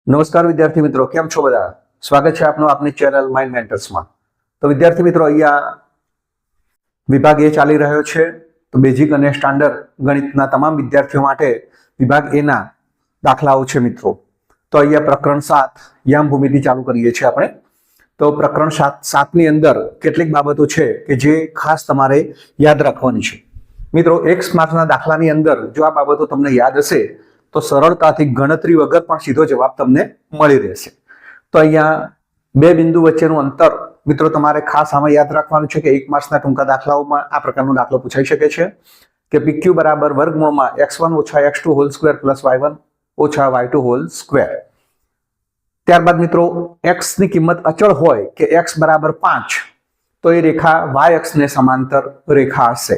નમસ્કાર વિદ્યાર્થી મિત્રો, કેમ છો બધા? સ્વાગત છે આપનું આપની ચેનલ માઇન્ડ મેન્ટર્સમાં. તો વિદ્યાર્થી મિત્રો, અહીંયા વિભાગ એ ચાલી રહ્યો છે. તો બેઝિક અને સ્ટાન્ડર્ડ ગણિતના તમામ વિદ્યાર્થીઓ માટે વિભાગ એના દાખલાઓ છે મિત્રો. તો અહીંયા પ્રકરણ 7 યામ ભૂમિતિ ચાલુ કરીએ છીએ આપણે. તો પ્રકરણ 7ની અંદર કેટલીક બાબતો છે કે જે ખાસ તમારે યાદ રાખવાની છે મિત્રો. 1 માર્ક્સના દાખલાની અંદર જો આ બાબતો તમને યાદ હશે તો સરળતાથી ગણતરી વગર પણ સીધો જવાબ તમને મળી રહેશે. તો અહીંયા બે બિંદુ વચ્ચેનું અંતર મિત્રો તમારે ખાસ આમાં યાદ રાખવાનું છે કે 1 માર્ક્સના ટૂંકા દાખલાઓમાં આ પ્રકારનો દાખલો પૂછાઈ શકે છે કે PQ બરાબર વર્ગમૂળમાં x1 - x2 hall square plus y1 - y2 whole square. ત્યારબાદ મિત્રો x ની કિંમત અચળ હોય કે x બરાબર 5 તો એ રેખા y અક્ષને સમાંતર રેખા હશે,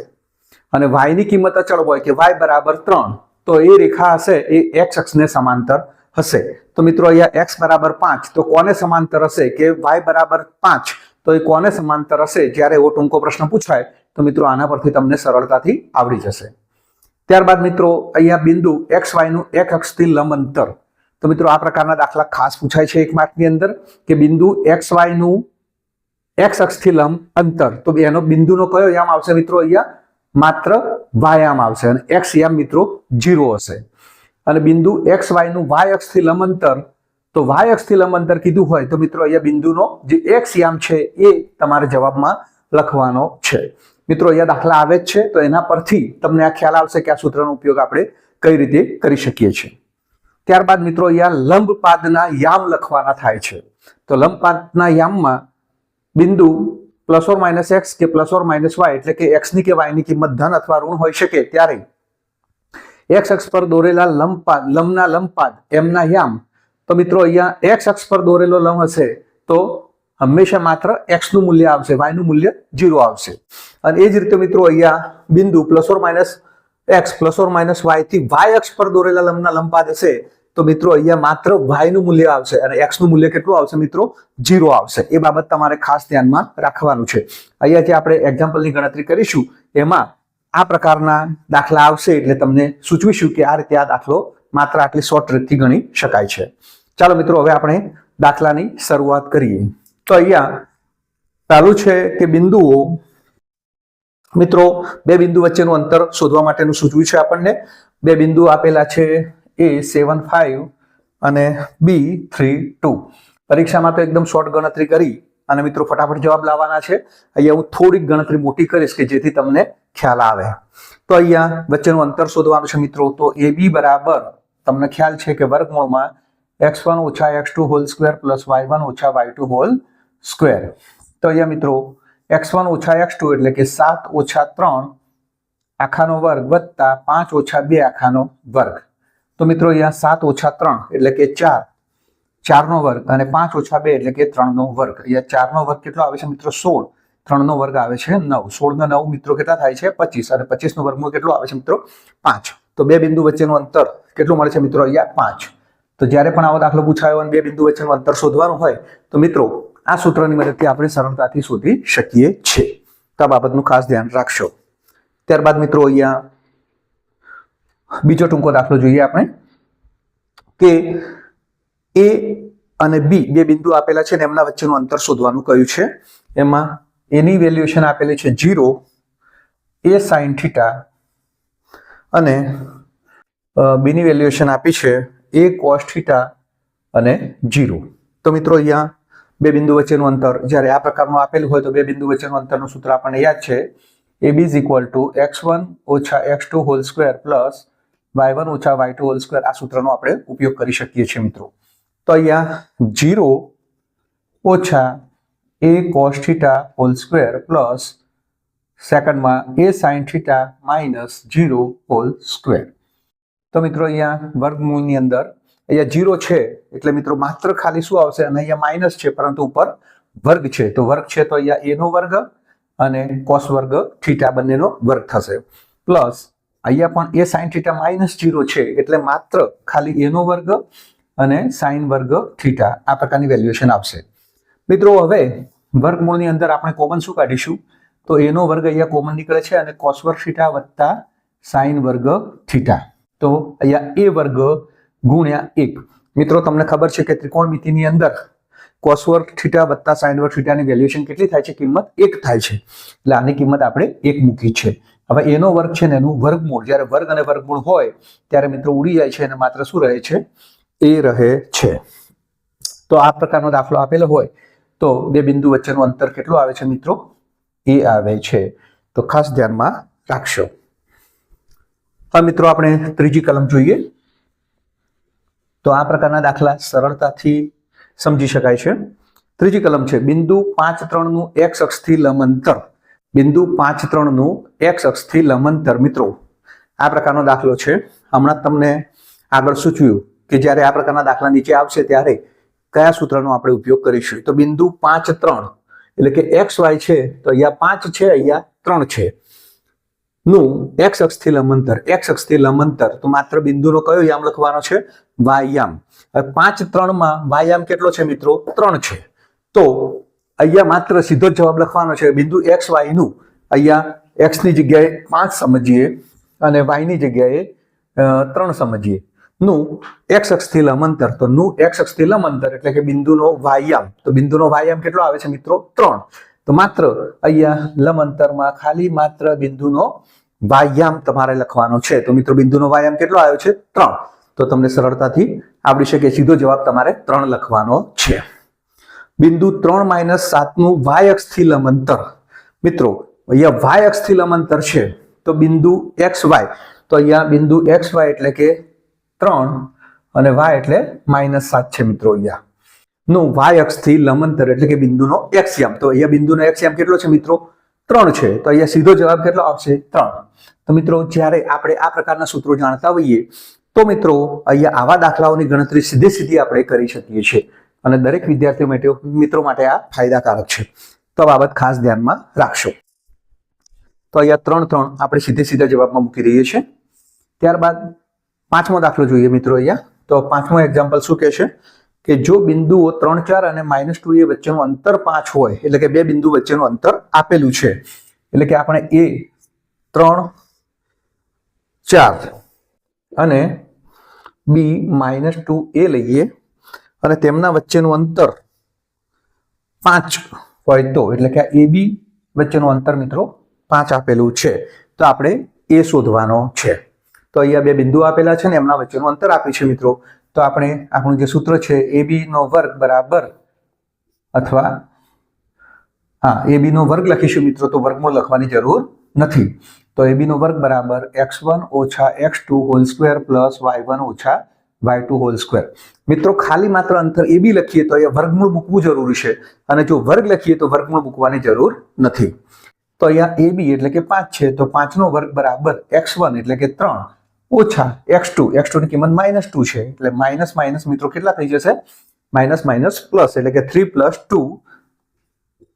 અને y ની કિંમત અચળ હોય કે y બરાબર 3 તો એ રેખા હશે એ x અક્ષને સમાંતર હશે. તો મિત્રો અહીંયા x બરાબર 5 તો કોને સમાંતર હશે કે y બરાબર 5 તો એ કોને સમાંતર હશે? જ્યારે એવો ટૂંકો પ્રશ્ન પૂછાય તો મિત્રો આના પરથી તમને સરળતાથી આવડી જશે. ત્યારબાદ મિત્રો અહીંયા બિંદુ xy નું x અક્ષથી લંબ અંતર. તો મિત્રો આ પ્રકારના દાખલા ખાસ પૂછાય છે 1 માર્કની અંદર કે બિંદુ xy નું x અક્ષથી લંબ અંતર. તો એનો બિંદુનો કયો યામ આવશે મિત્રો? અહીંયા માત્ર y યામ આવશે અને x યામ મિત્રો 0 હશે. અને બિંદુ xy નું y અક્ષથી લંબ અંતર, તો y અક્ષથી લંબ અંતર કીધું હોય તો મિત્રો અહીંયા બિંદુનો જે x યામ છે એ તમારે જવાબમાં લખવાનો છે મિત્રો. અહીંયા દાખલા આવે જ છે તો એના પરથી તમને આ ખ્યાલ આવશે કે આ સૂત્રનો ઉપયોગ આપણે કઈ રીતે કરી શકીએ છીએ. ત્યારબાદ મિત્રો અહીંયા લંબપાદના યામ લખવાના થાય છે. તો લંબપાદના યામમાં બિંદુ +or-x કે +or-y એટલે કે x ની કે y ની કિંમત ધન અથવા ઋણ હોઈ શકે ત્યારે x અક્ષ પર દોરેલા લંબના લંબપાદ m ના યામ. તો મિત્રો અહીંયા x અક્ષ પર દોરેલો લંબ હશે તો હંમેશા માત્ર x નું મૂલ્ય આવશે, y નું મૂલ્ય 0 આવશે. અને એ જ રીતે મિત્રો અહીંયા બિંદુ +or-x +or-y થી y અક્ષ પર દોરેલા લંબના લંબપાદ હશે તો મિત્રો અહીંયા માત્ર y નું મૂલ્ય આવશે અને x નું મૂલ્ય કેટલું આવશે મિત્રો? 0 આવશે. એ બાબત તમારે ખાસ ધ્યાનમાં રાખવાનું છે. અહીંયા જે આપણે એક્ઝામ્પલની ગણતરી કરીશું એમાં આ પ્રકારના દાખલા આવશે એટલે તમને સૂચવીશું કે આ રીતે આ દાખલો માત્ર આટલી શોર્ટ ટ્રીકથી ગણી શકાય છે. ચાલો મિત્રો હવે આપણે દાખલાની શરૂઆત કરીએ. તો અહીંયા પહેલું છે કે બિંદુઓ મિત્રો બે બિંદુ વચ્ચેનું અંતર શોધવા માટેનું સૂચવ્યું છે આપણને. બે બિંદુ આપેલા છે A7 5 અને B3 2. પરીક્ષામાં તો એકદમ શોર્ટ ગણતરી કરી અને મિત્રો ફટાફટ જવાબ લાવવાના છે. અહીંયા હું થોડીક ગણતરી મોટી કરીશ કે જેથી તમને ખ્યાલ આવે. તો અહીંયા વચ્ચેનું અંતર શોધવાનું છે મિત્રો. તો AB બરાબર તમને ખ્યાલ છે કે વર્ગમૂળમાં x1 - x2 hall square plus y1 - y2 hall square. તો અહીંયા મિત્રો x1 - x2 એટલે કે 7 - 3 આખાનો વર્ગ વત્તા 5 - 2 આખાનો વર્ગ. તો મિત્રો અહીંયા 7 - 3 એટલે કે 4 નો વર્ગ અને 5 - 2 એટલે કે 3 નો વર્ગ. અહીંયા 4 નો વર્ગ કેટલો આવે છે મિત્રો? 16. 3 નો વર્ગ આવે છે 9. 16 ના 9 મિત્રો કેટલા થાય છે? 25. અને 25 નો વર્ગમૂળ કેટલો આવે છે મિત્રો? 5. તો બે બિંદુ વચ્ચેનું અંતર કેટલું મળે છે મિત્રો? અહીંયા 5. તો જ્યારે પણ આવો દાખલો પૂછાયો અને બે બિંદુ વચ્ચેનું અંતર શોધવાનું હોય તો મિત્રો આ સૂત્રની મદદથી આપણે સરળતાથી શોધી શકીએ છીએ. તો આ બાબતનું ખાસ ધ્યાન રાખશો. ત્યારબાદ મિત્રો અહીંયા બીજો ટૂંકો દાખલો જોઈએ આપણે કે A અને B બે બિંદુ આપેલા છે ને એમના વચ્ચેનું અંતર શોધવાનું કહ્યું છે. એમાં A ની વેલ્યુએશન આપેલી છે 0, A sin θ અને B ની વેલ્યુએશન આપી છે A cos θ અને 0. તો મિત્રો અહીંયા બે બિંદુ વચ્ચેનું અંતર જ્યારે આ પ્રકારનું આપેલું હોય તો બે બિંદુ વચ્ચેનું અંતરનું સૂત્ર આપણને યાદ છે. AB = x1 - x2 hall square plus y1 - y2 whole square. આ સૂત્રનો આપણે ઉપયોગ કરી શકીએ છીએ મિત્રો. તો અહીંયા 0 - A cos θ whole square plus સેકન્ડમાં A sin θ - 0 હોલ સ્ક્વેર. તો મિત્રો અહીંયા વર્ગમૂળની અંદર અહીંયા 0 છે એટલે મિત્રો માત્ર ખાલી શું આવશે? અને અહીંયા માઇનસ છે પરંતુ ઉપર વર્ગ છે તો વર્ગ છે તો અહીંયા A નો વર્ગ અને cos વર્ગ θ બંનેનો વર્ગ થશે. પ્લસ અહીંયા પણ A sin θ -0 છે એટલે માત્ર ખાલી A નો વર્ગ અને sin વર્ગ θ આ પ્રકારની વેલ્યુએશન આવશે. મિત્રો હવે વર્ગમૂળની અંદર આપણે કોમન શું કાઢીશું? તો A નો વર્ગ અહીંયા કોમન નીકળે છે અને cos વર્ગ θ વત્તા sin વર્ગ θ. તો અહીંયા A વર્ગ ગુણ્યા 1. મિત્રો તમને ખબર છે કે ત્રિકોણમિતિની અંદર cos વર્ગ થીટા વત્તા sin વર્ગ થીટાની વેલ્યુએશન કેટલી થાય છે? કિંમત 1 થાય છે. એટલે આની કિંમત આપણે 1 મૂકી છે. હવે એનો વર્ગ છે ને એનું વર્ગમૂળ, જ્યારે વર્ગ અને વર્ગમૂળ હોય ત્યારે મિત્રો ઉડી જાય છે અને માત્ર શું રહે છે? એ રહે છે. તો આ પ્રકારનો દાખલો આપેલો હોય તો બે બિંદુ વચ્ચેનું અંતર કેટલું આવે છે મિત્રો? એ આવે છે. તો ખાસ ધ્યાનમાં રાખશો. હવે મિત્રો આપણે ત્રીજી કલમ જોઈએ. તો આ પ્રકારના દાખલા સરળતાથી સમજી શકાય છે. ત્રીજી કલમ છે બિંદુ 5, 3 નું x અક્ષથી લંબ અંતર. બિંદુ 5, 3 નું x અક્ષથી લંબ અંતર. મિત્રો આ પ્રકારનો દાખલો છે. હમણાં તમને આગળ સૂચવ્યું કે જ્યારે આ પ્રકારના દાખલા નીચે આવશે ત્યારે કયા સૂત્રનો આપણે ઉપયોગ કરીશું. તો બિંદુ 5, 3 એટલે કે xy છે તો અહીંયા 5 છે, અહીંયા 3 છે નું x અક્ષથી લંબ અંતર. x અક્ષથી લંબ અંતર તો માત્ર બિંદુનો કયો યામ લખવાનો છે? y યામ. હવે 5, 3 માં y યામ કેટલો છે મિત્રો? 3 છે. તો અહીંયા માત્ર સીધો જવાબ લખવાનો છે. બિંદુ xy નું અહીંયા x ની જગ્યાએ 5 સમજીએ અને y ની જગ્યાએ 3 સમજીએ નું x અક્ષથી લંબ અંતર. તો નું x અક્ષથી લંબ અંતર એટલે કે બિંદુનો y યામ. તો બિંદુનો y યામ કેટલો આવે છે મિત્રો? 3. તો માત્ર અહીંયા લંબ અંતરમાં ખાલી માત્ર બિંદુનો y યામ તમારે લખવાનો છે. તો મિત્રો બિંદુનો y યામ કેટલો આવ્યો છે? 3. તો તમને સરળતાથી આવડી શકે. સીધો જવાબ તમારે 3 લખવાનો છે. બિંદુ 3 - 7 નું y અક્ષથી લંબ અંતર. મિત્રો અહીંયા y અક્ષથી લંબ અંતર છે તો બિંદુ xy. તો અહીંયા બિંદુ xy એટલે કે 3 અને y એટલે -7 છે મિત્રો. અહીંયા નું y અક્ષથી લંબ અંતર એટલે કે બિંદુનો x યામ. તો અહીંયા બિંદુનો x યામ કેટલો છે મિત્રો? 3 છે. તો અહીંયા સીધો જવાબ કેટલો આવશે? 3. તો મિત્રો જ્યારે આપણે આ પ્રકારના સૂત્રો જાણતા હોઈએ તો મિત્રો અહીંયા આવા દાખલાઓની ગણતરી સીધી આપણે કરી શકીએ છીએ અને દરેક વિદ્યાર્થીઓ માટે મિત્રો માટે આ ફાયદાકારક છે. તો આ બાબત ખાસ ધ્યાનમાં રાખશો. તો અહીંયા 3, 3 આપણે સીધા જવાબમાં મૂકી દઈએ છીએ. ત્યારબાદ પાંચમો દાખલો જોઈએ મિત્રો. અહીંયા તો પાંચમો એક્ઝામ્પલ શું કહે છે કે જો બિંદુઓ 3, 4 અને -2a વચ્ચેનું અંતર 5 હોય એટલે કે બે બિંદુ વચ્ચેનું અંતર આપેલું છે એટલે કે આપણે a 3, 4 અને b -2a લઈએ અને તેમના વચ્ચેનું અંતર 5 હોય તો એટલે કે a b વચ્ચેનું અંતર મિત્રો 5 આપેલું છે તો આપણે a શોધવાનો છે. તો અહીંયા બે બિંદુ આપેલા છે ને એમના વચ્ચેનું અંતર આપ્યું છે મિત્રો. તો આપણે આપણું જે સૂત્ર છે ab નો વર્ગ બરાબર અથવા ab નો વર્ગ લખીશું મિત્રો. તો વર્ગમૂળ લખવાની જરૂર નથી. તો ab નો વર્ગ બરાબર x1 - x2 hall square plus y1 - y2 whole square. મિત્રો ખાલી માત્ર અંતર ab લખીએ તો અહીંયા વર્ગમૂળ મૂકવું જરૂરી છે અને જો વર્ગ લખીએ તો વર્ગમૂળ મૂકવાની જરૂર નથી. તો અહીંયા ab એટલે કે 5 છે તો 5 નો વર્ગ બરાબર x1 એટલે કે 3 ઓછા x2. x2 ની કિંમત -2 છે એટલે માઇનસ મિત્રો કેટલા થઈ જશે? માઇનસ પ્લસ એટલે કે 3 + 2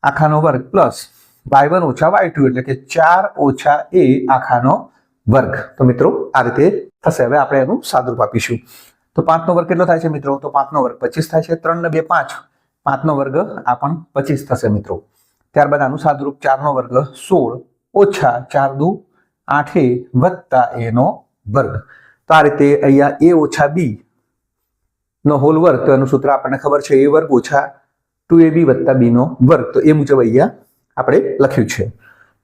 આખાનો વર્ગ પ્લસ y1 - y2 એટલે કે 4 - a આખાનો વર્ગ. તો મિત્રો આ રીતે થશે. હવે આપણે એનું સાદુરૂપ આપીશું. તો 5 નો વર્ગ કેટલો થાય છે મિત્રો? તો 5 નો વર્ગ 25 થાય છે. 3 ને 2 5, 5 નો વર્ગ આ પણ 25 થશે મિત્રો. ત્યારબાદ આનું સાદુરૂપ 4 નો વર્ગ 16 ઓછા 4 દુ 8a વત્તા a નો વર્ગ. તો આ રીતે અહીંયા a ઓછા b નો હોલ વર્ગ. તો એનું સૂત્ર આપણને ખબર છે a વર્ગ ઓછા 2ab વત્તા b નો વર્ગ. તો એ મુજબ અહીંયા આપણે લખ્યું છે.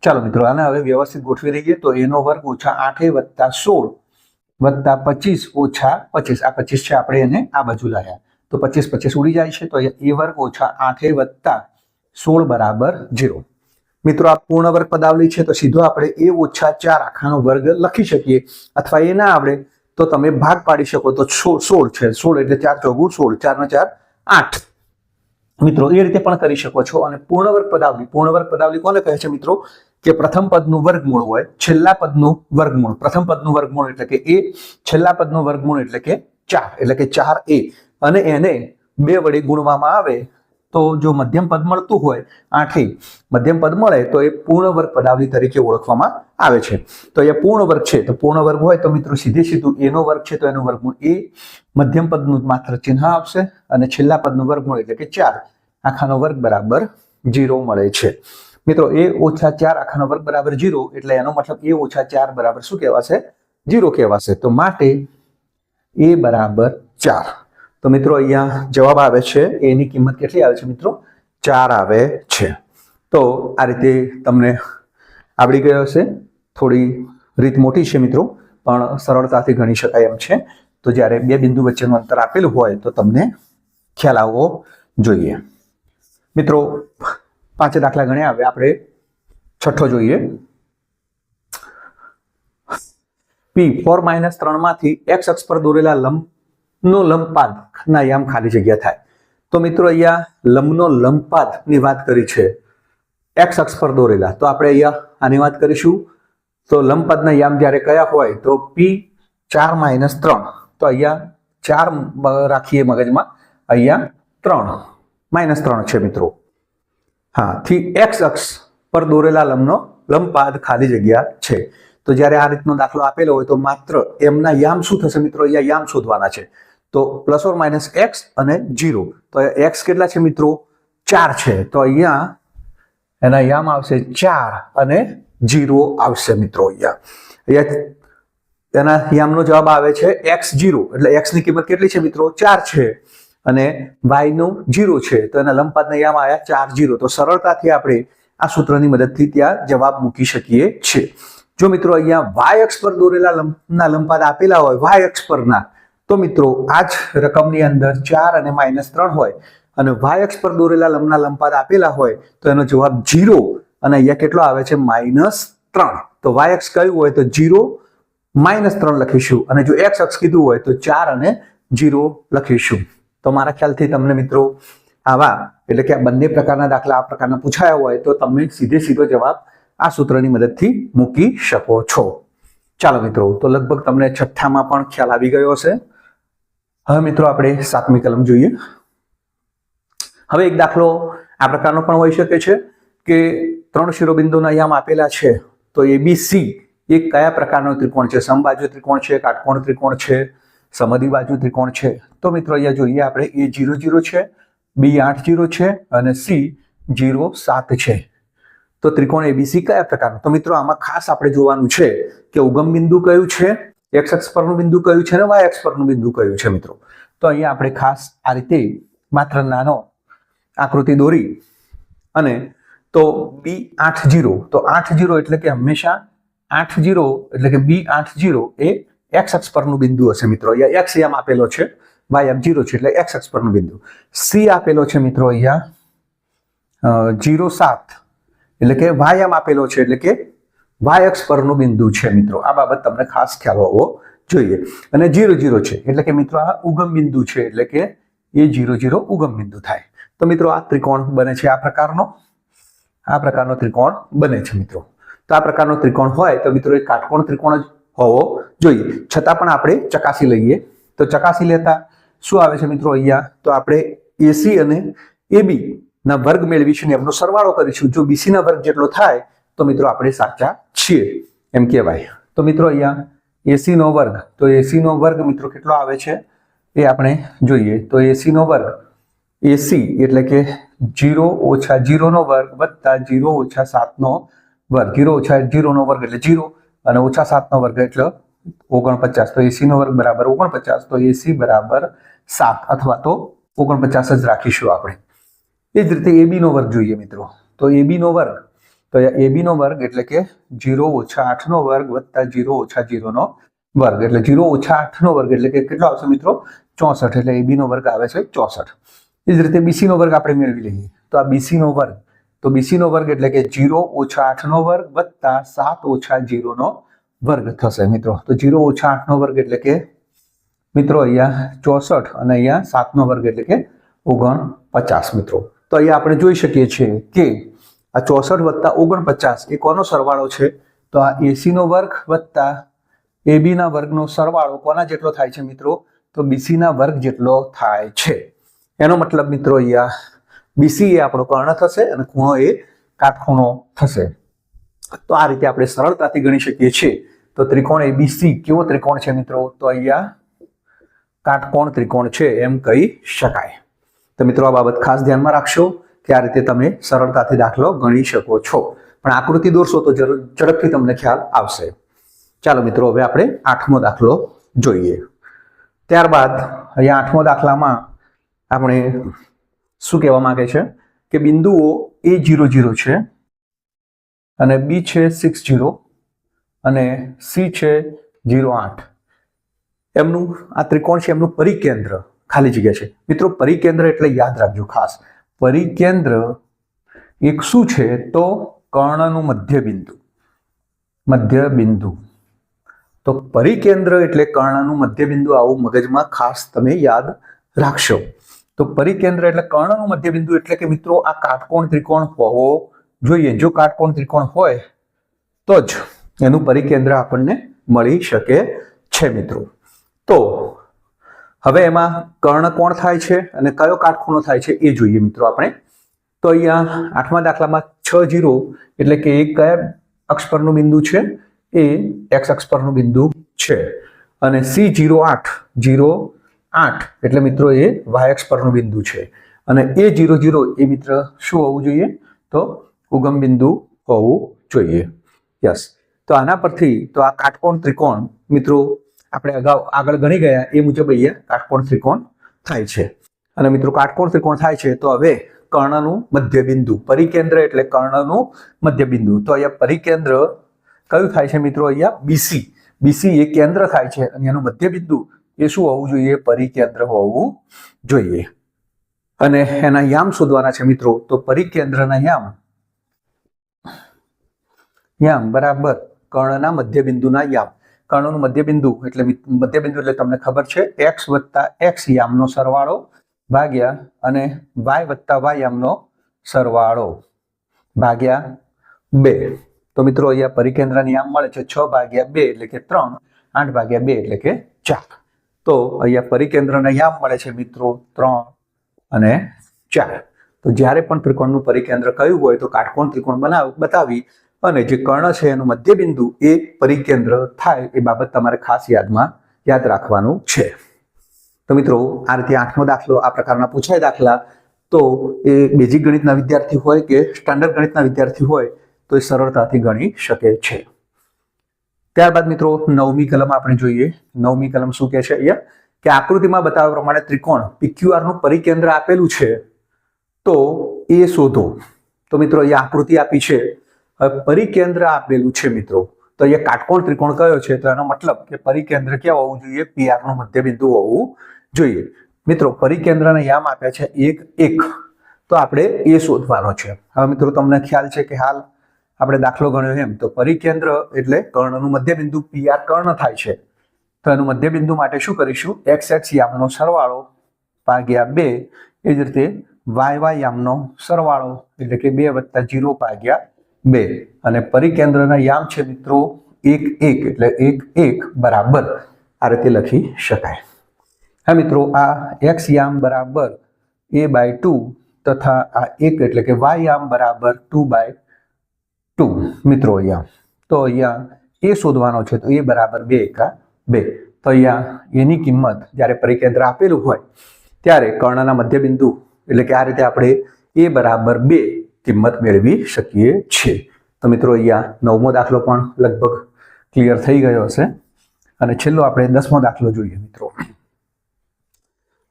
ચાલો મિત્રો આને હવે વ્યવસ્થિત ગોઠવી દઈએ. તો a નો વર્ગ ઓછા 8a વત્તા 16 વત્તા 25 ઓછા 25. આ 25 છે આપણે એને આ બાજુ લાવ્યા તો 25 ઉડી જાય છે. તો અહીંયા a વર્ગ ઓછા 8a વત્તા 16 બરાબર 0. મિત્રો આ પૂર્ણ વર્ગ પદાવલી છે તો સીધો આપણે a ઓછા 4 આખાનો વર્ગ લખી શકીએ અથવા એ ના આવડે તો તમે ભાગ પાડી શકો. તો 16 છે. 16 એટલે 4 ચોગુ 16, 4 ને 4 8. મિત્રો એ રીતે પણ કરી શકો છો. અને પૂર્ણ વર્ગ પદાવલી કોને કહે છે મિત્રો? કે પ્રથમ પદનું વર્ગમૂળ હોય, છેલ્લા પદનું વર્ગમૂળ. પ્રથમ પદનું વર્ગમૂળ એટલે કે a, છેલ્લા પદનું વર્ગમૂળ એટલે કે 4 એટલે કે 4a અને એને 2 વડે ગુણવામાં આવે તો જો મધ્યમ પદ મળતું હોય 8a મધ્યમ પદ મળે તો એ પૂર્ણ વર્ગ પદાવલી તરીકે ઓળખવામાં આવે છે. તો એ પૂર્ણ વર્ગ છે. તો પૂર્ણ વર્ગ હોય તો મિત્રો સીધું a નો વર્ગ છે તો એનું વર્ગમૂળ a, મધ્યમ પદનું માત્ર ચિહ્ન આવશે અને છેલ્લા પદનું વર્ગમૂળ એટલે કે 4 આખાનો વર્ગ બરાબર 0 મળે છે. મિત્રો a ઓછા 4 આખાનો વર્ગ બરાબર 0 એટલે એનો મતલબ a ઓછા 4 બરાબર શું કહેવાશે? 0 કહેવાશે. તો માટે a બરાબર 4. તો મિત્રો અહીંયા જવાબ આવે છે એની કિંમત કેટલી આવે છે મિત્રો 4 આવે છે। તો આ રીતે તમને આવડી ગયો હશે। થોડી રીત મોટી છે મિત્રો, પણ સરળતાથી ગણી શકાય એમ છે। તો જ્યારે બે બિંદુ વચ્ચેનું અંતર આપેલું હોય તો તમને ખ્યાલ આવવો જોઈએ। મિત્રો 5 દાખલા ગણ્યા, હવે આપણે છઠ્ઠો જોઈએ। P4-3 માંથી x અક્ષ પર દોરેલા લંબનો લંબપાદના યામ ખાલી જગ્યા થાય। તો મિત્રો અહીંયા લંબનો લંબપાદની વાત કરી છે, x અક્ષ પર દોરેલા, તો આપણે અહીંયા આની વાત કરીશું। તો લંબપાદના યામ જ્યારે કયા હોય તો P4-3, તો અહીંયા 4 રાખીએ મગજમાં, અહીંયા 3 -3 છે મિત્રો। હા, થી x અક્ષ પર દોરેલા લંબનો લંબપાદ ખાલી જગ્યા છે। તો જ્યારે આ રીતનો દાખલો આપેલો હોય તો માત્ર એમના યામ શું થશે મિત્રો, અહીંયા યામ શોધવાના છે। તો +or-x અને 0, તો x કેટલા છે મિત્રો 4 છે, તો અહીંયા એના યામ આવશે 4 અને 0 આવશે મિત્રો। અહીંયા એના યામનો જવાબ આવે છે x0, એટલે x ની કિંમત કેટલી છે મિત્રો 4 છે અને y નું 0 છે, તો એના લંબપાદના યામ આવ્યા 4 0। તો સરળતાથી આપણે આ સૂત્રની મદદથી ત્યાં જવાબ મૂકી શકીએ છીએ। જો મિત્રો અહીંયા y અક્ષ પર દોરેલા લંબના લંબપાદ આપેલા હોય y અક્ષ પરના, તો મિત્રો આ જ રકમની અંદર 4 અને -3 હોય અને y અક્ષ પર દોરેલા લંબના લંબપાદ આપેલા હોય તો એનો જવાબ 0 અને અહીંયા કેટલો આવે છે -3। તો y અક્ષ કયું હોય તો 0 -3 લખીશું, અને જો x અક્ષ કીધું હોય તો 4 અને 0 લખીશું। તો મારા ખ્યાલથી તમને મિત્રો આવા, એટલે કે આ બંને પ્રકારના દાખલા આ પ્રકારના પૂછાયા હોય તો તમે સીધો જવાબ આ સૂત્રની મદદથી મૂકી શકો છો। ચાલો મિત્રો, તો લગભગ તમને છઠ્ઠામાં પણ ખ્યાલ આવી ગયો હશે। હવે મિત્રો આપણે 7મી કલમ જોઈએ। હવે એક દાખલો આ પ્રકારનો પણ હોઈ શકે છે કે 3 શિરોબિંદુના યામ આપેલા છે, તો ABC એ કયા પ્રકારનો ત્રિકોણ છે, સમબાજુ ત્રિકોણ છે, કાટકોણ ત્રિકોણ છે, સમદ્વિબાજુ ત્રિકોણ છે। તો મિત્રો અહીંયા જોઈએ આપણે, A 0 0 છે, B 8 0 છે અને C 0 7 છે। તો ત્રિકોણ ABC કયા પ્રકારનો? તો મિત્રો આમાં ખાસ આપણે જોવાનું છે કે ઉગમ બિંદુ કયું છે, x અક્ષ પરનું બિંદુ કયું છે અને y અક્ષ પરનું બિંદુ કયું છે મિત્રો। તો અહીંયા આપણે ખાસ આ રીતે માત્ર નાનો આકૃતિ દોરી અને તો B 8 0, તો 8 0 એટલે કે હંમેશા 8 0 એટલે કે B 8 0 એ x અક્ષ પરનું બિંદુ હશે મિત્રો। અહીંયા x યામ આપેલો છે, y યામ 0 છે એટલે x અક્ષ પરનું બિંદુ। C આપેલો છે મિત્રો અહીંયા 0 7 એટલે કે y યામ આપેલો છે એટલે કે y અક્ષ પરનું બિંદુ છે મિત્રો। આ બાબત તમને ખાસ ખ્યાલ હોવો જોઈએ। અને 0 0 છે એટલે કે મિત્રો આ ઉગમ બિંદુ છે, એટલે કે એ 0 0 ઉગમ બિંદુ થાય। તો મિત્રો આ ત્રિકોણ બને છે આ પ્રકારનો ત્રિકોણ બને છે મિત્રો। તો આ પ્રકારનો ત્રિકોણ હોય તો મિત્રો એ કાટકોણ ત્રિકોણ જ હોવો જોઈએ। છતાં પણ આપણે ચકાસી લઈએ, તો ચકાસી લેતા શું આવે છે મિત્રો અહીંયા, તો આપણે AC અને AB ના વર્ગ મેળવીશું, એમનો સરવાળો કરીશું। જો BC ના વર્ગ જેટલો થાય તો મિત્રો આપણે સાચા છીએ એમ કહેવાય। તો મિત્રો અહીંયા AC નો વર્ગ, તો AC નો વર્ગ મિત્રો કેટલો આવે છે એ આપણે જોઈએ। તો AC નો વર્ગ, AC એટલે કે 0 - 0 નો વર્ગ વત્તા 0 - 7 નો વર્ગ, 0 - 0 નો વર્ગ એટલે 0 અને -7 નો વર્ગ એટલે 49। તો AC નો વર્ગ બરાબર 49, તો AC બરાબર 7 અથવા તો 49 જ રાખીશું આપણે। એ જ રીતે AB નો વર્ગ જોઈએ મિત્રો, તો AB નો વર્ગ, તો AB નો વર્ગ એટલે કે 0 - 8 નો વર્ગ વત્તા 0 - 0 નો વર્ગ એટલે 0 - 8 નો વર્ગ એટલે કે કેટલો આવશે મિત્રો 64, એટલે AB નો વર્ગ આવે છે 64। એ જ રીતે BC નો વર્ગ આપણે મેળવી લઈએ, તો આ BC નો વર્ગ, તો BC નો વર્ગ એટલે કે 0 - 8 નો વર્ગ વત્તા 7 - 0 નો વર્ગ થશે મિત્રો। તો 0 - 8 નો વર્ગ એટલે કે મિત્રો અહીંયા 64 અને અહીંયા 7 નો વર્ગ એટલે કે 49 મિત્રો। તો અહીંયા આપણે જોઈ શકીએ છીએ કે આ 64 વત્તા 49 એ કોનો સરવાળો છે, તો આ AC નો વર્ગ વત્તા AB ના વર્ગનો સરવાળો કોના જેટલો થાય છે મિત્રો, તો BC ના વર્ગ જેટલો થાય છે। એનો મતલબ મિત્રો અહીંયા BC એ આપણો કર્ણ થશે અને ખૂણો એ કાટખૂણો થશે। તો આ રીતે આપણે સરળતાથી ગણી શકીએ છીએ। તો ત્રિકોણ ABC કેવો ત્રિકોણ છે મિત્રો, તો અહીંયા કાટકોણ ત્રિકોણ છે એમ કહી શકાય। તો મિત્રો આ બાબત ખાસ ધ્યાનમાં રાખશો કે આ રીતે તમે સરળતાથી દાખલો ગણી શકો છો, પણ આકૃતિ દોરશો તો ઝડપથી તમને ખ્યાલ આવશે। ચાલો મિત્રો હવે આપણે 8મો દાખલો જોઈએ। ત્યારબાદ અહીંયા 8મો દાખલામાં આપણે શું કહેવા માંગે છે કે બિંદુઓ A00 છે અને B છે 60 અને C છે 08. એમનું આ ત્રિકોણ છે, એમનું પરિકેન્દ્ર ખાલી જગ્યા છે. મિત્રો પરિકેન્દ્ર એટલે યાદ રાખજો ખાસ, પરિકેન્દ્ર એક શું છે તો કર્ણનું મધ્ય બિંદુ. તો પરિકેન્દ્ર એટલે કર્ણનું મધ્ય બિંદુ, આવું મગજમાં ખાસ તમે યાદ રાખશો. તો પરિકેન્દ્ર એટલે કર્ણનું મધ્ય બિંદુ એટલે કે મિત્રો આ કાટકોણ ત્રિકોણ હોવો જોઈએ. જો કાટકોણ ત્રિકોણ હોય તો જ એનું પરિકેન્દ્ર આપણને મળી શકે છે મિત્રો. તો હવે એમાં કર્ણ કોણ થાય છે અને કયો કાટખૂણો થાય છે એ જોઈએ મિત્રો આપણે. તો અહીંયા 8મા દાખલામાં 60 એટલે કે એક કયા અક્ષ પરનું બિંદુ છે? એ x અક્ષ પરનું બિંદુ છે. અને C08 એટલે મિત્રો એ y અક્ષ પરનું બિંદુ છે. અને A00 એ મિત્ર શું હોવું જોઈએ? તો ઉગમ બિંદુ હોવું જોઈએ. યસ. તો આના પરથી તો આ કાટકોણ ત્રિકોણ મિત્રો આપણે આગળ ગણી ગયા એ મુજબ અહીંયા કાટકોણ ત્રિકોણ થાય છે. અને મિત્રો કાટકોણ ત્રિકોણ થાય છે તો હવે કર્ણનું મધ્ય બિંદુ, પરિકેન્દ્ર એટલે કર્ણનું મધ્ય બિંદુ. તો અહીંયા પરિકેન્દ્ર કયું થાય છે મિત્રો? અહીંયા BC એ કેન્દ્ર થાય છે અને એનું મધ્ય બિંદુ એ શું હોવું જોઈએ? પરિકેન્દ્ર હોવું જોઈએ. અને એના યામ શોધવાના છે મિત્રો. તો પરિકેન્દ્રના યામ બરાબર કર્ણના મધ્ય બિંદુના યામ. કર્ણનું મધ્ય બિંદુ એટલે તમને ખબર છે x વત્તા x યામનો સરવાળો ભાગ્યા અને y વત્તા y યામનો સરવાળો ભાગ્યા 2. તો મિત્રો અહીંયા પરિકેન્દ્રના યામ મળે છે 6/2 એટલે કે 3, 8/2 એટલે કે 4. તો અહીંયા પરિકેન્દ્રના યામ મળે છે મિત્રો 3 અને 4. તો જ્યારે પણ ત્રિકોણનું પરિકેન્દ્ર કયું હોય તો કાટકોણ ત્રિકોણ બતાવી અને જે કર્ણ છે એનું મધ્ય બિંદુ એ પરિકેન્દ્ર થાય એ બાબત તમારે ખાસ યાદ રાખવાનું છે. તો મિત્રો આ રીતે 8મો દાખલો આ પ્રકારના પૂછાય દાખલા. તો એ બેઝિક ગણિતના વિદ્યાર્થી હોય કે સ્ટાન્ડર્ડ ગણિતના વિદ્યાર્થી હોય તો એ સરળતાથી ગણી શકે છે. ત્યારબાદ મિત્રો 9મી કલમ આપણે જોઈએ. 9મી કલમ શું કહે છે અહીંયા કે આકૃતિમાં બતાવ્યા પ્રમાણે ત્રિકોણ PQR નું પરિકેન્દ્ર આપેલું છે તો એ શોધો. તો મિત્રો અહીંયા આકૃતિ આપી છે, પરિકેન્દ્ર આપેલું છે મિત્રો. તો અહીંયા કાટકોણ ત્રિકોણ કયો છે? તો એનો મતલબ કે પરિકેન્દ્ર ક્યાં હોવું જોઈએ? PR નું મધ્ય બિંદુ હોવું જોઈએ. મિત્રો પરિકેન્દ્રના યામ આપ્યા છે 1 1. તો આપણે એ શોધવાનો છે. હવે મિત્રો તમને ખ્યાલ છે કે હાલ આપણે દાખલો ગણ્યો એમ તો પરિકેન્દ્ર એટલે કર્ણનું મધ્ય બિંદુ, PR કર્ણ થાય છે. તો એનું મધ્ય બિંદુ માટે શું કરીશું? x યામનો સરવાળો ભાગ્યા 2. એ જ રીતે y યામનો સરવાળો એટલે કે 2 વત્તા 0/2. અને પરિકેન્દ્રના યામ છે મિત્રો 1 1 એટલે 1 1 બરાબર આ રીતે લખી શકાય. હા મિત્રો આ x યામ બરાબર a/2 તથા આ 1 એટલે કે y યામ બરાબર 2/2 મિત્રો અહીંયા. તો અહીંયા એ શોધવાનો છે તો a બરાબર 2 એકા 2. તો અહીંયા એની કિંમત જ્યારે પરિકેન્દ્ર આપેલું હોય ત્યારે કર્ણના મધ્ય બિંદુ એટલે કે આ રીતે આપણે a બરાબર 2 કિંમત મેળવી શકીએ છીએ. તો મિત્રો અહીંયા 9મો દાખલો પણ લગભગ ક્લિયર થઈ ગયો હશે. અને છેલ્લો આપણે 10મો દાખલો જોઈએ મિત્રો.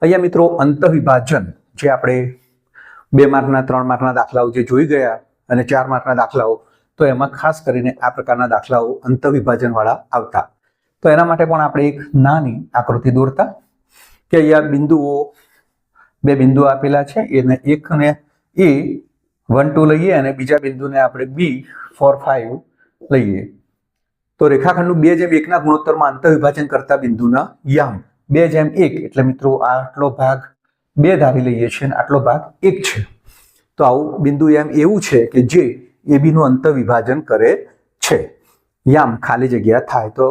અહીંયા મિત્રો અંતઃવિભાજન જે આપણે 2 માર્કના 3 માર્કના દાખલાઓ જે જોઈ ગયા અને 4 માર્કના દાખલાઓ, તો એમાં ખાસ કરીને આ પ્રકારના દાખલાઓ અંતઃવિભાજન વાળા આવતા. તો એના માટે પણ આપણે એક નાની આકૃતિ દોરતા કે અહીંયા બિંદુઓ 2 બિંદુઓ આપેલા છે, એને એકને A 1 2 લઈએ અને બીજા બિંદુને આપણે B 4 5 લઈએ. તો રેખાખંડનું 2:1 ના ગુણોત્તરમાં અંતઃવિભાજન કરતા બિંદુના યામ 2:1 એટલે મિત્રો આટલો ભાગ 2 ધારી લઈએ છીએ અને આટલો ભાગ 1 છે. તો આવું બિંદુ યામ એવું છે કે જે AB નું અંતઃવિભાજન કરે છે. યામ ખાલી જગ્યા થાય. તો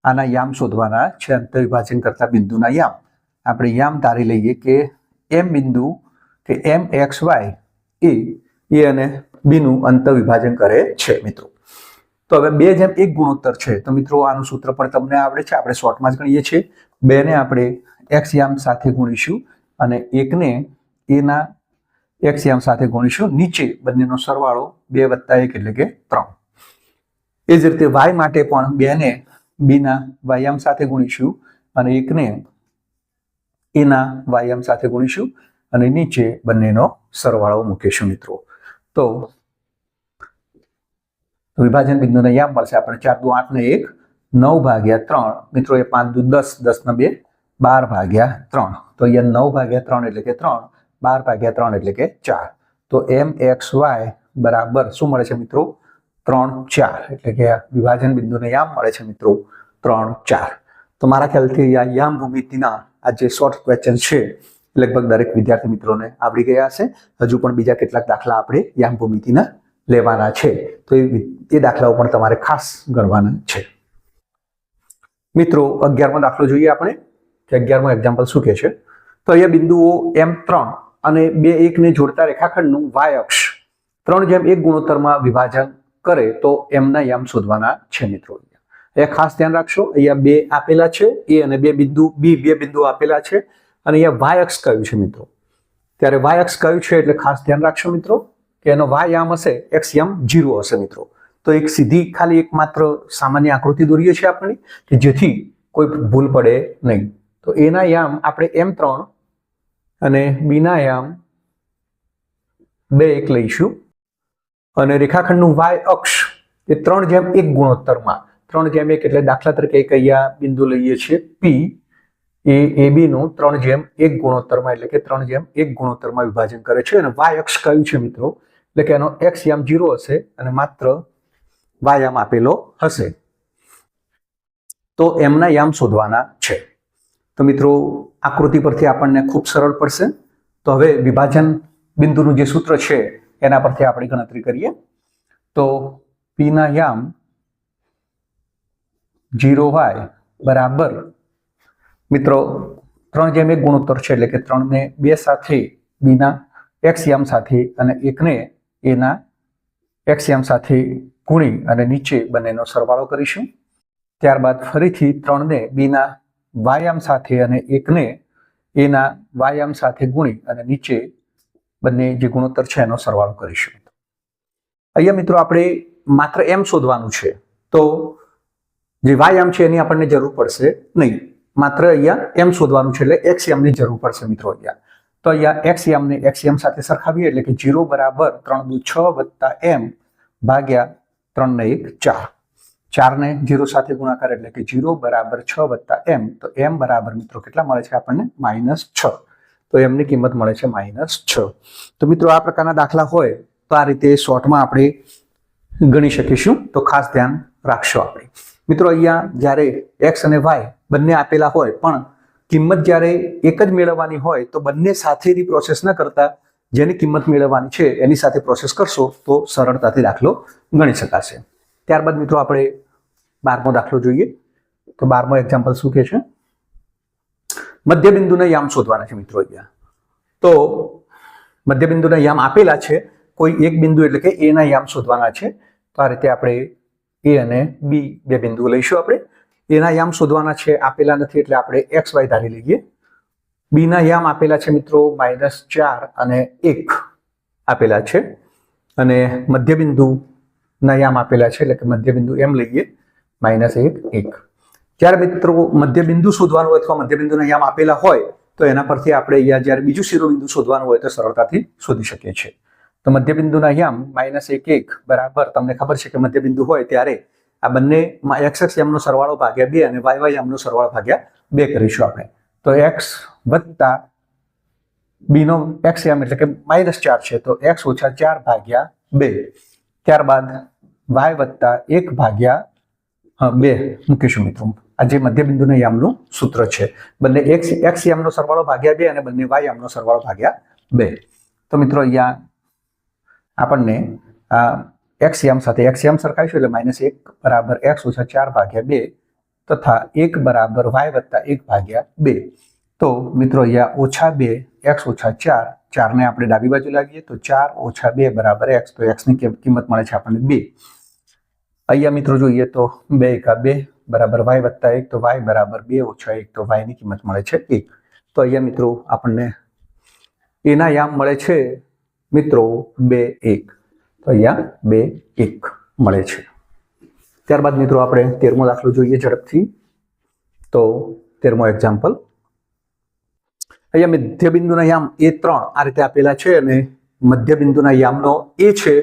આના યામ શોધવાના છે, અંતઃવિભાજન કરતા બિંદુના યામ. આપણે યામ ધારી લઈએ કે M બિંદુ કે MXY એ અને B નું અંતઃવિભાજન કરે છે મિત્રો. તો હવે 2:1 ગુણોત્તર છે. તો મિત્રો આનું સૂત્ર પણ તમને આવડે છે, આપણે શોર્ટમાં જ ગણીએ છીએ. 2 ને આપણે x યામ સાથે ગુણીશું અને 1 ને a ના x યામ સાથે ગુણીશું. નીચે બંનેનો સરવાળો 2 + 1 એટલે કે 3. એ જ રીતે y માટે પણ 2 ને b ના y યામ સાથે ગુણીશું અને 1 ને એના વાયામ સાથે ગુણીશું અને નીચે બંનેનો સરવાળો મૂકીશું મિત્રો. તો વિભાજન બિંદુને યામ મળશે આપણે 4 દુ 8 ને 1 9 ભાગ્યા 3 મિત્રો. એ 5 દુ 10 10 ને 2 12 ભાગ્યા 3. તો અહીંયા 9 ભાગ્યા 3 એટલે કે 3, 12 ભાગ્યા 3 એટલે કે 4. તો mxy બરાબર શું મળે છે મિત્રો? 3 4. એટલે કે વિભાજન બિંદુને યામ મળે છે મિત્રો 3 4. તો મારા ખ્યાલથી આ યામ ભૂમિતિના આ જે શોર્ટ ક્વેશ્ચન છે લગભગ દરેક વિદ્યાર્થી મિત્રોને આવડી ગયા હશે. હજુ પણ બીજા કેટલાક દાખલા આપણે યામ ભૂમિતિના લેવાના છે, તો એ દાખલાઓ પણ તમારે ખાસ ગણવાના છે મિત્રો. 11મો દાખલો જોઈએ આપણે કે 11મો એક્ઝામ્પલ શું કહે છે. તો અહીંયા બિંદુઓ M3 અને 2 1 ને જોડતા રેખાખંડનું y અક્ષ 3:1 ગુણોત્તરમાં વિભાજન કરે તો એમના યામ શોધવાના છે મિત્રો. એ ખાસ ધ્યાન રાખશો. અહીંયા 2 આપેલા છે, A અને 2 બિંદુ B 2 બિંદુ આપેલા છે અને અહીંયા y અક્ષ કયું છે મિત્રો? ત્યારે y અક્ષ કયું છે એટલે ખાસ ધ્યાન રાખશો મિત્રો કે એનો y યામ હશે x યામ 0 હશે મિત્રો. તો એક સીધી ખાલી એક માત્ર સામાન્ય આકૃતિ દોરીએ છીએ આપણે કે જેથી કોઈ ભૂલ પડે નહીં. તો A ના યામ આપણે M3 અને B ના યામ 2 1 લઈશું અને રેખાખંડનું y અક્ષ એ 3:1 ગુણોત્તરમાં 3:1 એટલે દાખલા તરીકે એક અહીંયા બિંદુ લઈએ છીએ P એ AB નું 3:1 ગુણોત્તરમાં એટલે કે 3:1 ગુણોત્તરમાં વિભાજન કરે છે અને y અક્ષ કયું છે મિત્રો? એટલે કે એનો x યામ 0 હશે અને માત્ર y યામ આપેલો હશે. તો એમના યામ શોધવાના છે. તો મિત્રો આકૃતિ પરથી આપણને ખૂબ સરળ પડશે. તો હવે વિભાજન બિંદુનું જે સૂત્ર છે એના પરથી આપણે ગણતરી કરીએ. તો P ના યામ 0y બરાબર મિત્રો 3:1 ગુણોત્તર છે એટલે કે 3 ને 2 સાથે B ના x યામ સાથે અને 1 ને A ના x યામ સાથે ગુણી અને નીચે બંનેનો સરવાળો કરીશું. ત્યારબાદ ફરીથી 3 ને B ના y યામ સાથે અને 1 ને A ના y યામ સાથે ગુણી અને નીચે બંને જે ગુણોત્તર છે એનો સરવાળો કરીશું. અહીંયા મિત્રો આપણે માત્ર m શોધવાનું છે, તો જે y યામ છે એની આપણને જરૂર પડશે નહીં. માત્ર અહીંયા m શોધવાનું છે એટલે x યામની જરૂર પડશે મિત્રો. અહીંયા તો અહીંયા x યામને x યામ સાથે સરખાવીએ એટલે કે 0 બરાબર 3 દુ 6 વત્તા m ભાગ્યા 3 ને 1 4. 4 ને 0 સાથે ગુણાકાર એટલે કે 0 બરાબર 6 વત્તા m. તો m બરાબર મિત્રો કેટલા મળે છે આપણને? -6. તો એમની કિંમત મળે છે -6. તો મિત્રો આ પ્રકારના દાખલા હોય તો આ રીતે શોર્ટમાં આપણે ગણી શકીશું. તો ખાસ ધ્યાન રાખશો આપણે મિત્રો. અહીંયા જ્યારે x અને y બંને આપેલા હોય પણ કિંમત જ્યારે એક જ મેળવવાની હોય તો બંને સાથેની પ્રોસેસ ન કરતા જેની કિંમત મેળવવાની છે એની સાથે પ્રોસેસ કરશો તો સરળતાથી દાખલો ગણી શકાશે. ત્યારબાદ મિત્રો આપણે 12મો દાખલો જોઈએ. તો 12મો એક્ઝામ્પલ શું કહે છે? મધ્યબિંદુના યામ શોધવાના છે મિત્રો. અહીંયા તો મધ્યબિંદુના યામ આપેલા છે, કોઈ એક બિંદુ એટલે કે A ના યામ શોધવાના છે. તો આ રીતે આપણે A અને B 2 બિંદુ લઈશું. આપણે A ના યામ શોધવાના છે, આપેલા નથી એટલે આપણે xy ધારી લઈએ. B ના યામ આપેલા છે મિત્રો -4 અને 1 આપેલા છે અને મધ્યબિંદુ ના યામ આપેલા છે એટલે કે મધ્યબિંદુ M લઈએ -1 1. જ્યારે મિત્રો મધ્યબિંદુ શોધવાનું હોય અથવા મધ્યબિંદુના યામ આપેલા હોય તો એના પરથી આપણે અહીંયા જ્યારે બીજું શિરોબિંદુ શોધવાનું હોય તો સરળતાથી શોધી શકીએ છીએ. તો મધ્યબિંદુના યામ -1 1 બરાબર તમને ખબર છે કે મધ્યબિંદુ હોય ત્યારે આ બંને x યામનો સરવાળો ભાગ્યા 2 અને y યામનો સરવાળો ભાગ્યા 2 કરીશું આપણે. તો x વત્તા b નો x યામ એટલે કે -4 છે તો x - 4 ભાગ્યા 2. ત્યારબાદ y વત્તા 1 ભાગ્યા 2 મૂકીશું મિત્રો. આ જે મધ્યબિંદુના યામનું સૂત્ર છે. બંને x યામનો સરવાળો ભાગ્યા 2 અને બંને y યામનો સરવાળો ભાગ્યા 2. તો મિત્રો અહીંયા આપણને x યામ સાથે x યામ સરખાવીશું એટલે -1 બરાબર x - 4 ભાગ્યા 2 તથા 1 બરાબર y વત્તા 1 ભાગ્યા 2. તો મિત્રો અહીંયા -2 x - 4 4 ને આપણે ડાબી બાજુ લાવીએ તો 4 - 2 બરાબર x. તો x ની કિંમત મળે છે આપણને 2. અહીંયા મિત્રો જોઈએ તો 2 × 2 બરાબર y વત્તા 1 તો y બરાબર 2 - 1 તો y ની કિંમત મળે છે 1. તો અહીંયા મિત્રો આપણને એના યામ મળે છે મિત્રો 2 1. તો અહીંયા 2 1 મળે છે. ત્યારબાદ મિત્રો આપણે 13મો દાખલો જોઈએ ઝડપથી. તો 13મો એક્ઝામ્પલ અહીંયા મધ્યબિંદુના યામ A3 આ રીતે આપેલા છે અને મધ્યબિંદુના યામનો A છે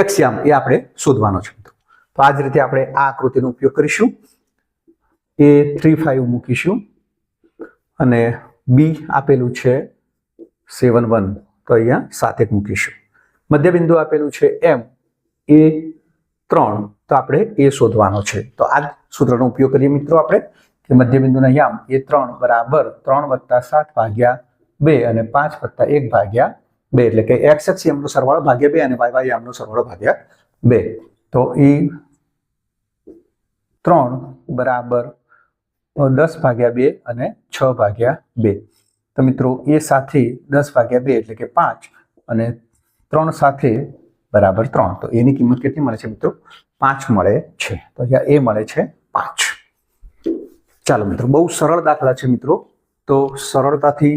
x યામ એ આપણે શોધવાનો છે મિત્રો. તો આ જ રીતે આપણે આ આકૃતિનો ઉપયોગ કરીશું. A35 મૂકીશું અને B આપેલું છે 7 તો અહીંયા 7 મૂકીશું. મધ્યબિંદુ આપેલું છે M A3 તો આપણે A શોધવાનો છે. તો આ સૂત્રનો ઉપયોગ કરીએ મિત્રો આપણે કે મધ્યબિંદુના યામ A3 બરાબર 3 + 7 ભાગ્યા 2 અને 5 + 1 ભાગ્યા 2 એટલે કે x યામનો સરવાળો ભાગ્યા 2 અને y યામનો સરવાળો ભાગ્યા 2. તો A3 બરાબર 10 ભાગ્યા 2 અને 6 ભાગ્યા 2. તો મિત્રો A સાથે 10 ભાગ્યા 2 એટલે કે 5 અને 3 સાથે બરાબર 3. તો એની કિંમત કેટલી મળે છે મિત્રો? 5 મળે છે. તો અહીંયા એ મળે છે 5. ચાલો મિત્રો, બહુ સરળ દાખલા છે મિત્રો. તો સરળતાથી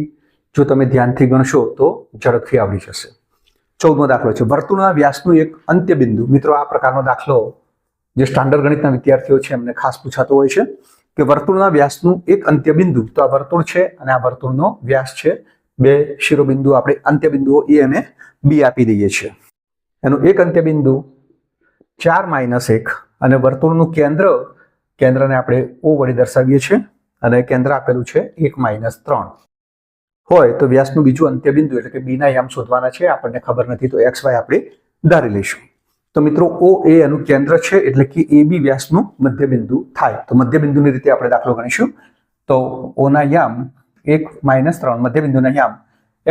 જો તમે ધ્યાનથી ગણશો તો ઝડપથી આવડી જશે. 14મો દાખલો છે વર્તુળના વ્યાસનું એક અંત્ય બિંદુ. મિત્રો આ પ્રકારનો દાખલો જે સ્ટાન્ડર્ડ ગણિતના વિદ્યાર્થીઓ છે એમને ખાસ પૂછાતો હોય છે કે વર્તુળના વ્યાસનું એક અંત્ય બિંદુ. તો આ વર્તુળ છે અને આ વર્તુળનો વ્યાસ છે. બે શિરોબિંદુ આપણે અંત્ય બિંદુઓ A અને B આપી દઈએ છીએ. એનું એક અંત્ય બિંદુ 4 - 1 અને વર્તુળનું કેન્દ્રને આપણે O વડે દર્શાવીએ છીએ અને કેન્દ્ર આપેલું છે 1 - 3 હોય તો વ્યાસનું બીજું અંત્ય બિંદુ એટલે કે B ના યામ શોધવાના છે. આપણને ખબર નથી તો XY આપણે ધારી લઈશું. તો મિત્રો OA એનું કેન્દ્ર છે એટલે કે AB વ્યાસનું મધ્ય બિંદુ થાય. તો મધ્ય બિંદુની રીતે આપણે દાખલો ગણીશું. તો O ના યામ 1 - 3 મધ્ય બિંદુના યામ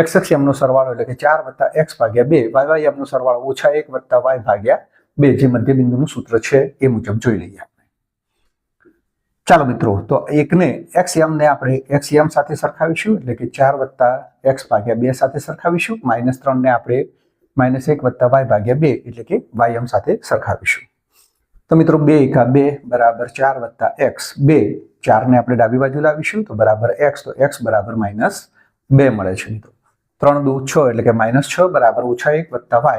x યામનો સરવાળો એટલે કે 4 + x ભાગ્યા 2 y યામનો સરવાળો -1 + y ભાગ્યા 2 જે મધ્ય બિંદુનું સૂત્ર છે એ મુજબ જોઈ લઈએ આપણે. ચાલો મિત્રો, તો એકને x યામને આપણે x યામ સાથે સરખાવીશું એટલે કે 4 + x ભાગ્યા 2 સાથે સરખાવીશું. -3 ને આપણે -1 + y ભાગ્યા 2 એટલે કે y યામ સાથે સરખાવીશું. તો મિત્રો 2 × 2 = 4 + x 2 4 ને આપણે ડાબી બાજુ લાવીશું તો બરાબર x તો x બરાબર -2 મળે છે મિત્રો. 3 દુ 6 એટલે કે -6 બરાબર -1 + y.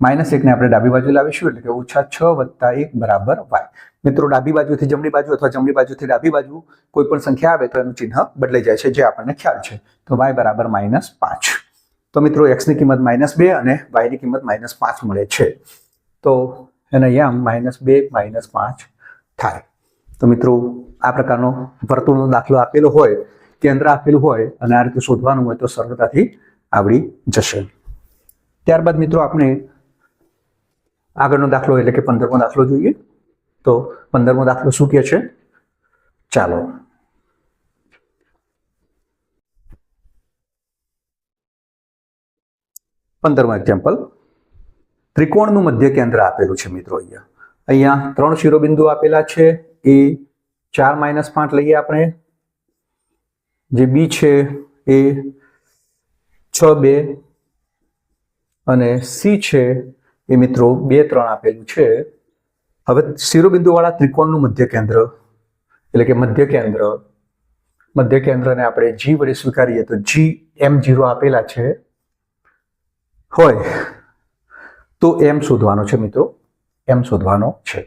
-1 ને આપણે ડાબી બાજુ લાવીશું એટલે કે -6 + 1 બરાબર y. મિત્રો ડાબી બાજુથી જમણી બાજુ અથવા જમણી બાજુથી ડાબી બાજુ કોઈ પણ સંખ્યા આવે તો એનું ચિહ્ન બદલાઈ જાય છે જે આપણને ખ્યાલ છે. તો y બરાબર -5. તો મિત્રો x ની કિંમત -2 અને y ની કિંમત -5 મળે છે. તો એના યામ -2 -5 થાય. તો મિત્રો આ પ્રકારનો વર્તુળનો દાખલો આપેલો હોય, કેન્દ્ર આપેલું હોય અને આ રીતે શોધવાનું હોય તો સરળતાથી આવડી જશે. ત્યારબાદ મિત્રો આપણે આગળનો દાખલો એટલે કે 15મો દાખલો જોઈએ. તો 15મો દાખલો શું કહે છે? ચાલો 15મો એક્ઝામ્પલ. ત્રિકોણનું મધ્ય કેન્દ્ર આપેલું છે મિત્રો. અહીંયા 3 શિરોબિંદુ આપેલા છે. એ 4 - 5 લઈએ આપણે. જે B છે એ 6 2 અને C છે એ મિત્રો 2 3 આપેલું છે. હવે શિરોબિંદુ વાળા ત્રિકોણનું મધ્ય કેન્દ્ર એટલે કે મધ્ય કેન્દ્રને આપણે G વડે સ્વીકારીએ તો G M0 આપેલા છે હોય તો M શોધવાનો છે મિત્રો. M શોધવાનો છે.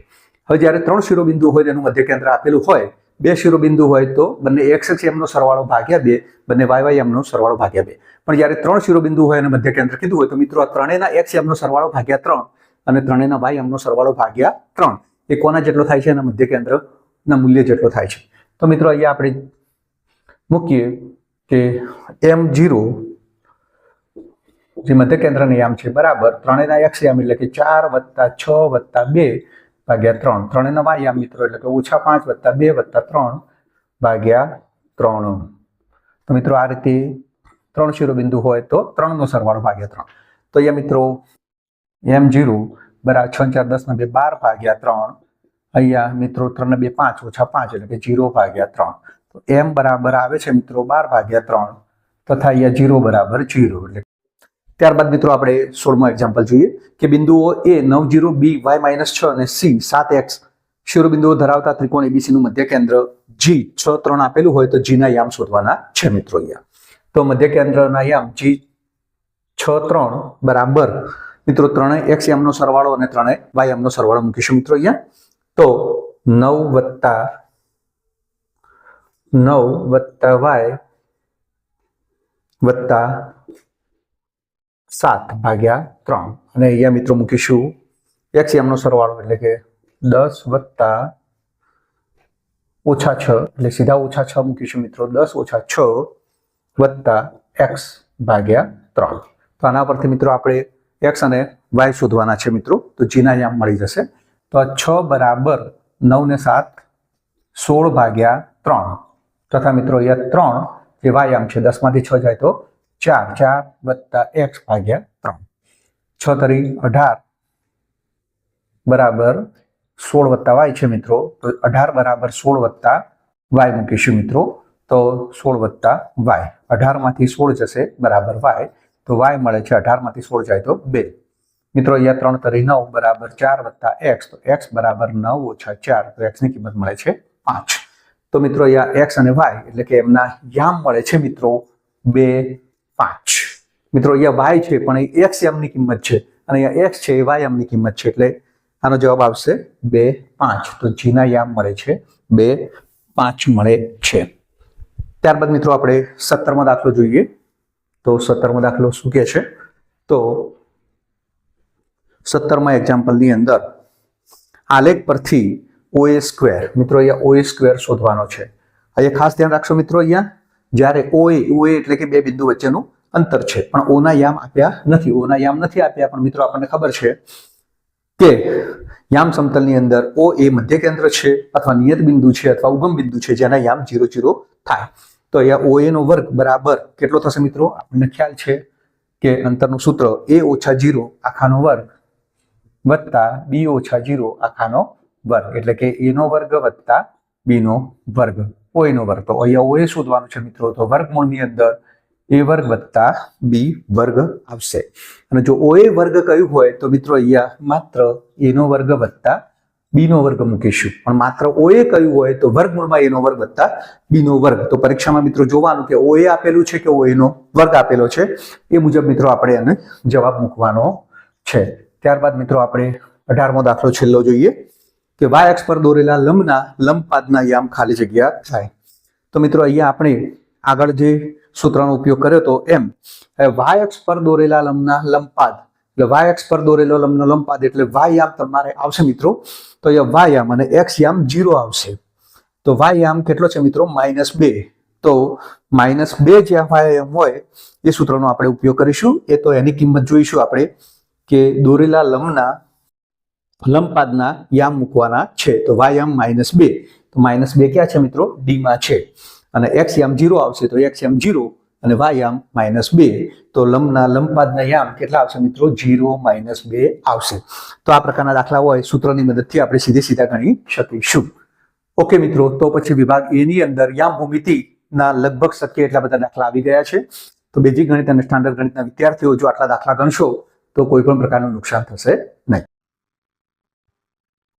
હવે જ્યારે 3 શિરોબિંદુ હોય તેનું મધ્ય કેન્દ્ર આપેલું હોય, 2 શિરોબિંદુ હોય તો બંને x યામનો સરવાળો ભાગ્યા 2, બંને y યામનો સરવાળો ભાગ્યા 2. પણ જ્યારે 3 શિરોબિંદુ હોય અને મધ્ય કેન્દ્ર કીધું હોય તો મિત્રો આ ત્રણેયના x યામનો સરવાળો ભાગ્યા 3 અને ત્રણેયના y યામનો સરવાળો ભાગ્યા 3 એ કોના જેટલો થાય છે? એના મધ્ય કેન્દ્રના મૂલ્ય જેટલો થાય છે. તો મિત્રો અહીંયા આપણે મૂકીએ કે M0 જે મધ્ય કેન્દ્રનો યામ છે બરાબર ત્રણેયના x યામ એટલે કે 4 + 6 + 2 ભાગ્યા 3. ત્રણેયના y યામ મિત્રો એટલે કે -5 + 2 + 3 ભાગ્યા 3. તો મિત્રો આ રીતે 3 શિરોબિંદુ હોય તો 3 નો સરવાળો ભાગ્યા 3. તો અહીંયા મિત્રો M0 બરાબર 6 4 10 ને 2 12 ભાગ્યા 3. અહીંયા મિત્રો 3 ને 2 5 -5 એટલે કે 0 ભાગ્યા 3. તો M બરાબર આવે છે મિત્રો 12 ભાગ્યા 3 તથા અહીંયા 0 બરાબર 0 એટલે. ત્યારબાદ મિત્રો આપણે 16મો એક્ઝામ્પલ જોઈએ કે બિંદુઓ A 9 0 B y -6 અને C 7 x શિરોબિંદુઓ ધરાવતા ત્રિકોણ ABC નું મધ્ય કેન્દ્ર G 6 3 આપેલું હોય તો G ના યામ શોધવાના છે મિત્રો. અહીંયા તો મધ્ય કેન્દ્રના યામ G 6 3 બરાબર મિત્રો ત્રણેય x યામનો સરવાળો અને ત્રણેય y યામનો સરવાળો મૂકીશું મિત્રો અહીંયા. તો 9 + y વત્તા 7/3 અને અહીંયા મિત્રો મૂકીશું LCM નો સરવાળો એટલે કે 10 વત્તા -6 એટલે સીધા -6 મૂકીશું મિત્રો 10 - 6 વત્તા x/3 તો આના પરથી મિત્રો આપણે x અને y શોધવાના છે મિત્રો તો જીના યામ મળી જશે તો 6 બરાબર 9 ને 7 16/3 તથા મિત્રો અહીંયા 3 જે y યામ છે 10 માંથી 6 જાય તો 4 વત્તા x/3 6 તરી 18 બરાબર 16 વત્તા y છે મિત્રો તો 18 બરાબર 16 વત્તા y મૂકીશું મિત્રો તો 16 વત્તા y 18 માંથી 16 જશે બરાબર y તો y મળે છે 18 માંથી 16 જાય તો 2 મિત્રો અહીંયા 3 તરી 9 બરાબર 4 વત્તા x તો x બરાબર 9 - 4 તો x ની કિંમત મળે છે 5 તો મિત્રો અહીંયા x અને y એટલે કે એમના યામ મળે છે મિત્રો 2 5 મિત્રો અહીંયા y છે પણ એ x યામની કિંમત છે અને અહીંયા x છે એ y યામની કિંમત છે એટલે આનો જવાબ આવશે 2 5 તો જીના યામ મળે છે 2 5 મળે છે ત્યારબાદ મિત્રો આપણે 17મો દાખલો જોઈએ તો 17મો દાખલો શું કહે છે તો 17મા એક્ઝામ્પલની અંદર આલેખ પરથી OA² મિત્રો અહીંયા OA² શોધવાનો છે અહીંયા ખાસ ધ્યાન રાખશો મિત્રો અહીંયા જ્યારે OA એટલે કે બે બિંદુ વચ્ચેનું અંતર છે પણ O ના યામ આપ્યા નથી O ના યામ નથી આપ્યા પણ મિત્રો આપણને ખબર છે કે યામ સમતલની અંદર O એ મધ્ય કેન્દ્ર છે અથવા નિયત બિંદુ છે અથવા ઉગમ બિંદુ છે જેના યામ 0 0 થાય તો અહીંયા OA નો વર્ગ બરાબર કેટલો થશે મિત્રો આપણને ખ્યાલ છે કે અંતરનું સૂત્ર a - 0 આખાનો વર્ગ વત્તા b - 0 આખાનો વર્ગ એટલે કે a નો વર્ગ વત્તા b નો વર્ગ OA નો વર્ગ તો અહીંયા OA શોધવાનું છે મિત્રો તો વર્ગમૂળની અંદર a વર્ગ વત્તા b વર્ગ આવશે અને જો OA વર્ગ કયું હોય તો મિત્રો અહીંયા માત્ર a નો વર્ગ વત્તા b નો વર્ગ મૂકીશું પણ માત્ર OA કયું હોય તો વર્ગમૂળમાં a નો વર્ગ વત્તા b નો વર્ગ તો પરીક્ષામાં મિત્રો જોવાનું કે OA આપેલું છે કે OA નો વર્ગ આપેલો છે એ મુજબ મિત્રો આપણે એને જવાબ મૂકવાનો છે ત્યારબાદ મિત્રો આપણે 18મો દાખલો છેલ્લો જોઈએ કે y અક્ષ પર દોરેલા લંબના લંબપાદના યામ ખાલી જગ્યા થાય તો મિત્રો અહીંયા આપણે આગળ જે સૂત્રનો ઉપયોગ કર્યો તો એમ y અક્ષ પર દોરેલા લંબના લંબપાદ એટલે y અક્ષ પર દોરેલો લંબનો લંબપાદ એટલે y યામ તમારે આવશે મિત્રો તો અહીંયા y યામ અને x યામ 0 આવશે તો y યામ કેટલો છે મિત્રો -2 તો -2 જે y યામ હોય એ સૂત્રનો આપણે ઉપયોગ કરીશું એ તો એની કિંમત જોઈશું આપણે કે દોરેલા લંબના લંબપાદના યામ મૂકવાના છે તો y યામ -2 તો -2 ક્યાં છે મિત્રો d માં છે અને x યામ 0 આવશે તો x યામ 0 અને y યામ -2 તો લંબના લંબપાદના યામ કેટલા આવશે મિત્રો 0 - 2 આવશે તો આ પ્રકારના દાખલા હોય સૂત્રની મદદથી આપણે સીધા ગણી શકીશું ઓકે મિત્રો તો પછી વિભાગ A ની અંદર યામ ભૂમિતિના લગભગ શક્ય એટલા બધા દાખલા આવી ગયા છે તો બેઝિક ગણિત અને સ્ટાન્ડર્ડ ગણિતના વિદ્યાર્થીઓ જો આટલા દાખલા ગણશો તો કોઈ પણ પ્રકારનું નુકસાન થશે નહીં